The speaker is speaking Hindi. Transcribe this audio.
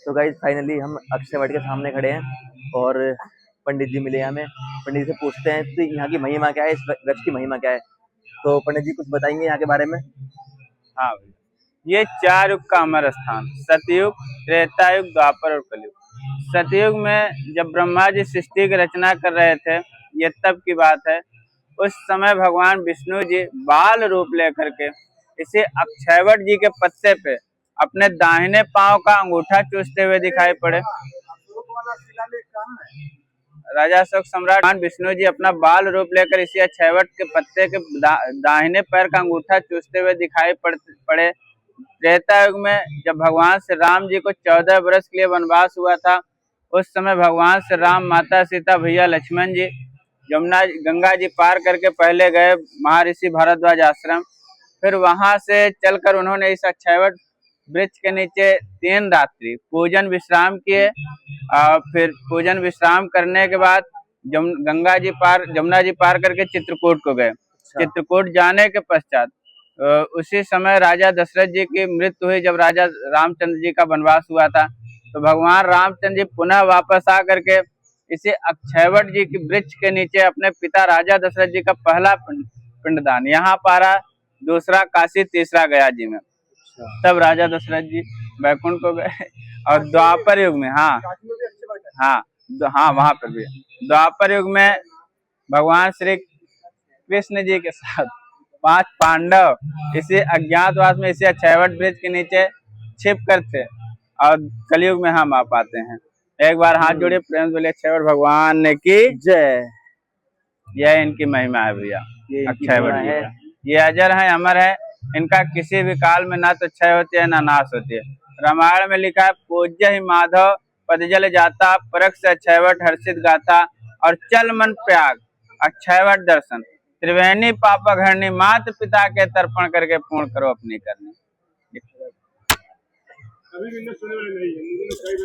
तो गाइस फाइनली हम अक्षय वट के सामने खड़े हैं और पंडित जी मिले हमें। पंडित जी से पूछते हैं तो यहाँ की महिमा क्या है, इस वृक्ष की महिमा क्या है। तो पंडित जी कुछ बताएंगे यहाँ के बारे में। हाँ भैया, ये 4 युग का अमर स्थान, सतयुग, त्रेता युग, द्वापर और कलयुग। सतयुग में जब ब्रह्मा जी सृष्टि की रचना कर रहे थे, ये तब की बात है। उस समय भगवान विष्णु जी बाल रूप लेकर के इसे अक्षयवट जी के पत्ते पे अपने दाहिने पांव का अंगूठा चूसते हुए दिखाई पड़े। राजा अशोक सम्राट विष्णु जी अपना बाल रूप लेकर इसी अक्षयवट के पत्ते के दाहिने पैर का अंगूठा चूसते हुए दिखाई पड़े। त्रेता युग में जब भगवान श्री राम जी को 14 वर्ष के लिए वनवास हुआ था, उस समय भगवान श्री राम, माता सीता, भैया लक्ष्मण जी यमुना गंगा जी पार करके पहले गए महर्षि भारद्वाज आश्रम। फिर वहां से चलकर उन्होंने इस अक्षयवट वृक्ष के नीचे 3 रात्रि पूजन विश्राम किए। फिर पूजन विश्राम करने के बाद जमुना जी पार करके चित्रकूट को गए। चित्रकूट जाने के पश्चात उसी समय राजा दशरथ जी की मृत्यु हुई। जब राजा रामचंद्र जी का वनवास हुआ था, तो भगवान रामचंद्र जी पुनः वापस आकर के इसे अक्षयवट जी की वृक्ष के नीचे अपने पिता राजा दशरथ जी का पहला पिंडदान यहाँ पारा, दूसरा काशी, तीसरा गया जी में। तब राजा दशरथ जी बैकुंठ को गए। और द्वापर युग में हाँ वहां पर भी द्वापर युग में भगवान श्री कृष्ण जी के साथ 5 पांडव इसी अज्ञातवास में इसी अक्षयवट वृक्ष के नीचे छिप कर थे। और कलयुग में हम आ पाते हैं। एक बार हाथ जोड़े, प्रेम बोले अक्षयवट भगवान की जय। यह इनकी महिमा है भैया, अक्षयवट जी का। ये अजर है, अमर है, इनका किसी भी काल में ना तो क्षय होती है ना नाश होती है। रामायण में लिखा है, पूज्य ही माधव पदजल जाता, परख से अक्षयवट हर्षित गाथा, और चल मन त्याग अक्षयवट दर्शन, त्रिवेणी पापा घरनी, मात पिता के तर्पण करके पूर्ण करो अपनी करनी।